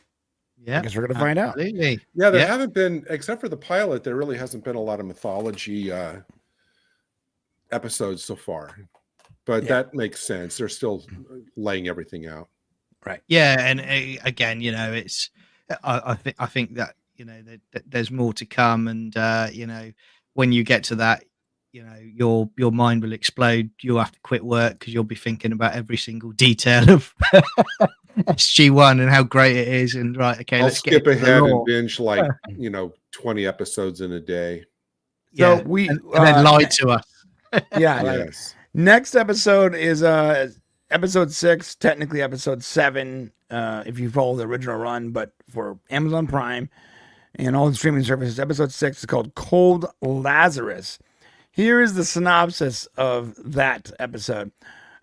Yeah, I guess we're going to find out. Yeah, there haven't been, except for the pilot, there really hasn't been a lot of mythology episodes so far. But that makes sense. They're still laying everything out. Right. Yeah, and again, it's I think that that there's more to come, and when you get to that, your mind will explode. You'll have to quit work because you'll be thinking about every single detail of SG1 and how great it is. And I'll skip ahead and binge 20 episodes in a day. So and then lie to us. Yes. Next episode is episode 6, technically episode 7, if you follow the original run, but for Amazon Prime and all the streaming services. Episode 6 is called Cold Lazarus. Here is the synopsis of that episode.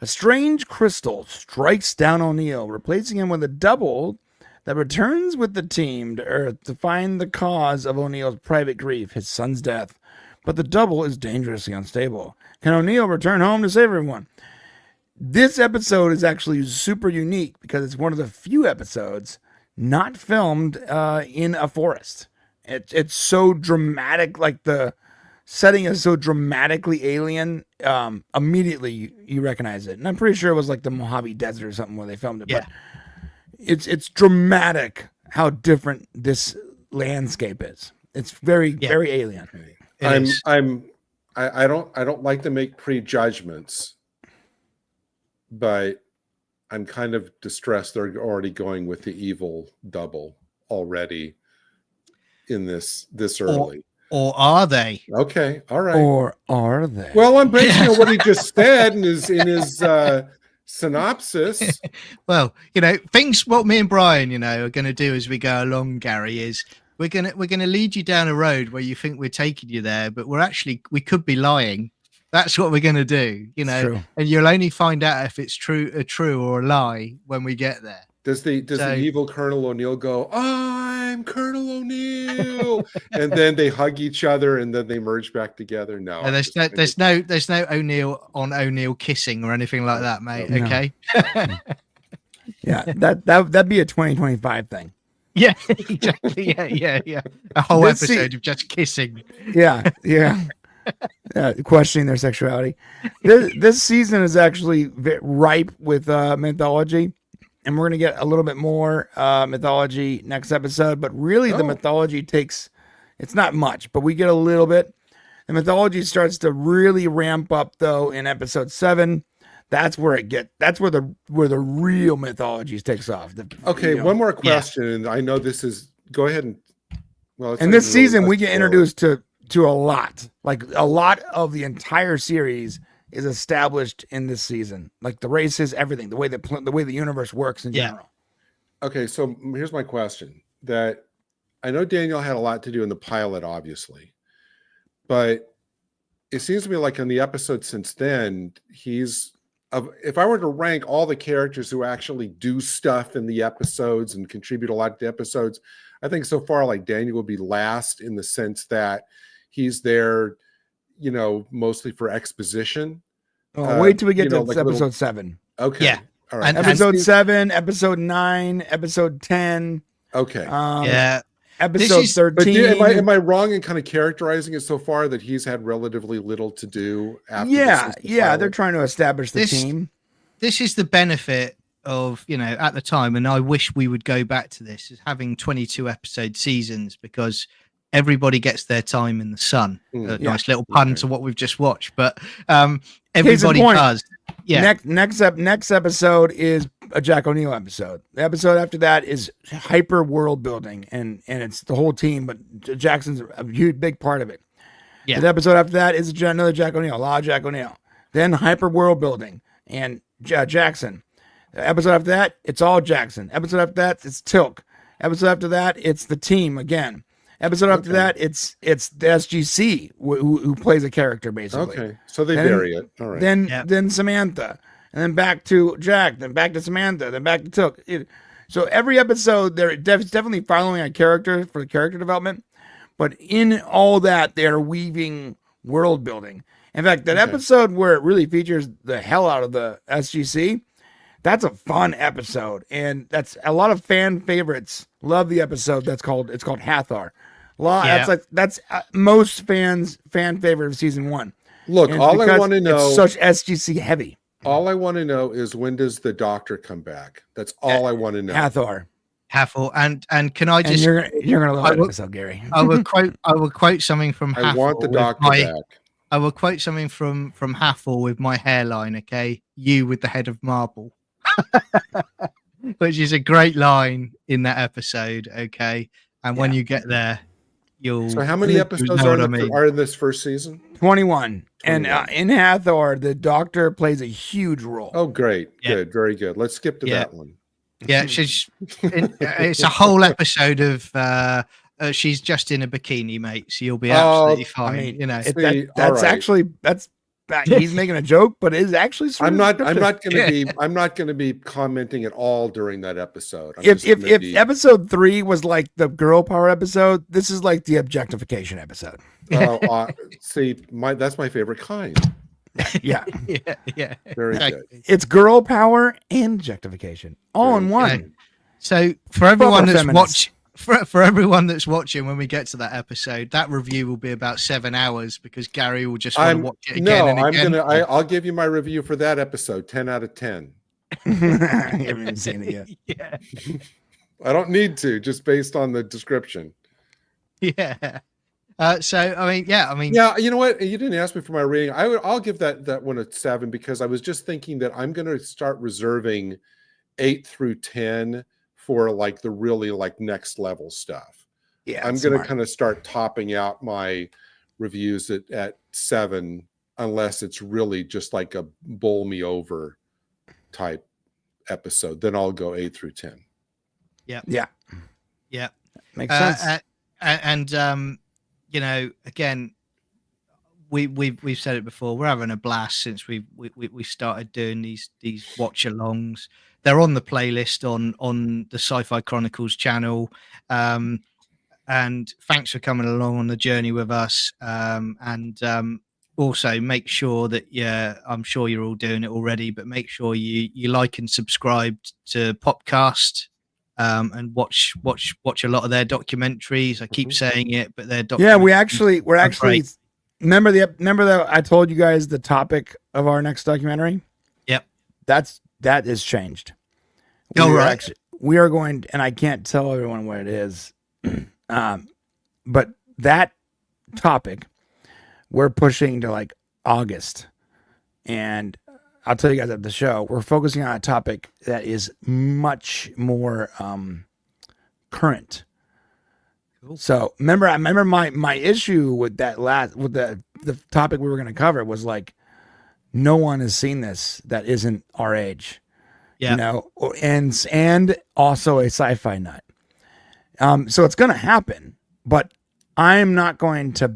A strange crystal strikes down O'Neill, replacing him with a double that returns with the team to Earth to find the cause of O'Neill's private grief, his son's death. But the double is dangerously unstable. Can O'Neill return home to save everyone? This episode is actually super unique because it's one of the few episodes not filmed in a forest. It's so dramatic, like the setting is so dramatically alien. Immediately you recognize it, and I'm pretty sure it was like the Mojave Desert or something where they filmed it. Yeah. But it's dramatic how different this landscape is. It's very alien. I don't like to make prejudgments, but I'm kind of distressed they're already going with the evil double already in this early. Or are they? Okay, all right. Or are they? Well, I'm basing on what he just said in his synopsis. Well, things what me and Brian, are going to do as we go along, Gary, is we're gonna lead you down a road where you think we're taking you there, but we could be lying. That's what we're gonna do, True. And you'll only find out if it's true or a lie when we get there. Does the evil Colonel O'Neill go, I'm Colonel O'Neill, and then they hug each other and then they merge back together? No, there's no O'Neill on O'Neill kissing or anything like that, mate. No. Okay. Yeah, that'd be a 2025 thing. Yeah, exactly. Yeah. A whole episode of just kissing. Yeah. Questioning their sexuality. This season is actually ripe with mythology. And we're going to get a little bit more mythology next episode. But really, the mythology it's not much, but we get a little bit. The mythology starts to really ramp up, though, in episode 7. That's where the real mythology takes off. One more question. And I know this is, go ahead and, in this season, we get introduced to a lot. Like, a lot of the entire series is established in this season, like the races, everything, the way the universe works in general. Okay, so here's my question. That I know Daniel had a lot to do in the pilot, obviously, but it seems to me like in the episode since then, if I were to rank all the characters who actually do stuff in the episodes and contribute a lot to the episodes, I think so far like Daniel will be last in the sense that he's there, mostly for exposition. Wait till we get to episode 7. Okay. Yeah. All right. Episode 7, episode 9, episode 10. Okay. Episode 13. But am I wrong in kind of characterizing it so far that he's had relatively little to do after they're trying to establish the team. This is the benefit of, at the time, and I wish we would go back to this, is having 22 episode seasons, because everybody gets their time in the sun. Nice little pun to what we've just watched, but everybody does. Yeah. Next episode is a Jack O'Neill episode. The episode after that is hyper world building, and it's the whole team, but Jackson's a huge big part of it. Yeah. The episode after that is another Jack O'Neill, a lot of Jack O'Neill. Then hyper world building and Jackson. The episode after that, it's all Jackson. Episode after that, it's Tilk. Episode after that, it's the team again. Episode after that, it's the SGC who plays a character basically. Okay, so they vary it. All right. Then Samantha, and then back to Jack, then back to Samantha, then back to Tilk. So every episode, they're definitely following a character for the character development, but in all that, they're weaving world building. In fact, that episode where it really features the hell out of the SGC, that's a fun episode, and that's a lot of fan favorites. Love the episode. It's called Hathor. That's most fans' fan favorite of season 1. Look, all I want to know, it's such SGC heavy. All I want to know is, when does the Doctor come back? That's all I want to know. Hathor, and can I just? And you're gonna love that episode, Gary. I will quote something from Hathor. I want the Doctor back. I will quote something from Hathor with my hairline. Okay, you with the head of marble. Which is a great line in that episode. Okay, and when you get there, So how many episodes are in this first season? 21. And in Hathor, the Doctor plays a huge role. Oh, great. Yeah. Good. Very good. Let's skip to that one. Yeah, it's a whole episode of she's just in a bikini, mate. So you'll be absolutely fine. That's he's making a joke, but it is actually. I'm not going to be commenting at all during that episode. If episode 3 was like the girl power episode, this is like the objectification episode. See, that's my favorite kind. Yeah. Very good. It's girl power and objectification all in one. Okay. So for everyone for everyone that's watching, when we get to that episode, that review will be about 7 hours, because Gary will just want to watch it again and again. I'll give you my review for that episode, 10 out of 10. I haven't even seen it yet. Yeah. I don't need to, just based on the description. Yeah. Yeah. You know what? You didn't ask me for my rating. I'll give that one a 7, because I was just thinking that I'm going to start reserving 8 through 10 for like the really like next level stuff. Yeah, I'm going to kind of start topping out my reviews at 7, unless it's really just like a bowl me over type episode. Then I'll go 8 through 10. Yeah. Makes sense. And you know, again, we've said it before. We're having a blast since we started doing these watch-alongs. They're on the playlist on the Sci-Fi Chronicles channel. And thanks for coming along on the journey with us. And also make sure that, I'm sure you're all doing it already, but make sure you like and subscribe to Popcast. And watch a lot of their documentaries. I keep saying it, but they're we're actually remember that I told you guys the topic of our next documentary. Yep, that is changed. We are going, and I can't tell everyone what it is, but that topic we're pushing to like August, and I'll tell you guys at the show, we're focusing on a topic that is much more current. Cool. So I remember my issue with that with the topic we were going to cover was like, no one has seen this that isn't our age, you know, and also a sci-fi nut. So it's going to happen, but I don't want to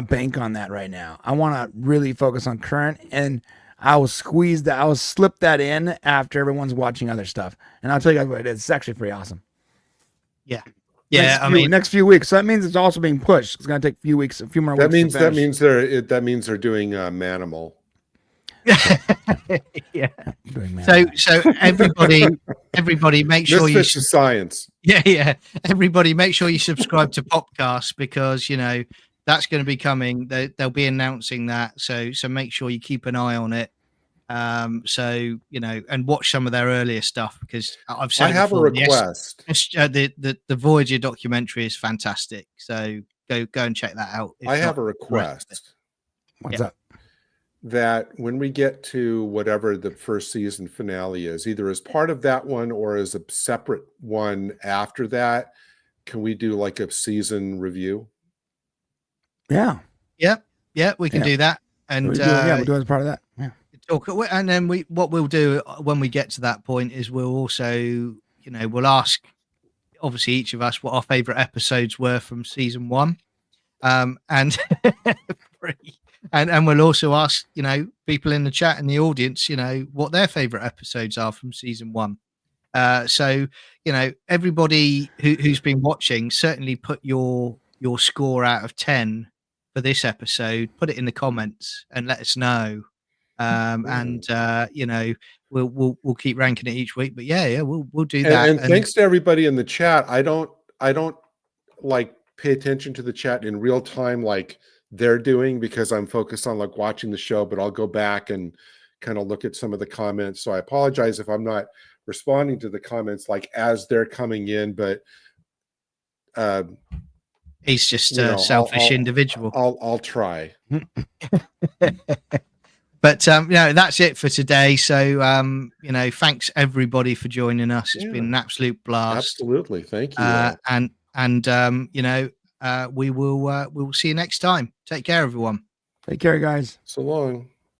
bank on that right now. I want to really focus on current, and I will slip that in after everyone's watching other stuff. And I'll tell you guys what it is. It's actually pretty awesome. Yeah. Next few weeks. So that means it's also being pushed. It's going to take a few more weeks. That means they're doing Manimal. Yeah. So everybody make sure Misfits of Science. Yeah. Everybody make sure you subscribe to Popcast, because, you know, that's going to be coming. They'll be announcing that. So make sure you keep an eye on it. So, you know, and watch some of their earlier stuff, because I've said I have a request. The Voyager documentary is fantastic. So go and check that out. I have a request. What's up? That when we get to whatever the first season finale is, either as part of that one or as a separate one after that, can we do like a season review? Yeah, we can do that. And we'll do it as part of that. Yeah. And then what we'll do when we get to that point is we'll also, you know, we'll ask, obviously, each of us what our favorite episodes were from season 1, and and we'll also ask, you know, people in the chat and the audience, you know, what their favorite episodes are from season 1. So, you know, everybody who's been watching, certainly put your score out of 10 for this episode. Put it in the comments and let us know. And you know, we'll keep ranking it each week. But we'll do that. And thanks to everybody in the chat. I don't like pay attention to the chat in real time like they're doing, because I'm focused on like watching the show, but I'll go back and kind of look at some of the comments. So I apologize if I'm not responding to the comments like as they're coming in, but he's just a selfish individual. I'll try. But you know, that's it for today. So you know, thanks everybody for joining us. It's been an absolute blast. Absolutely, thank you. And you know, we will see you next time. Take care, everyone. Take care, guys. So long.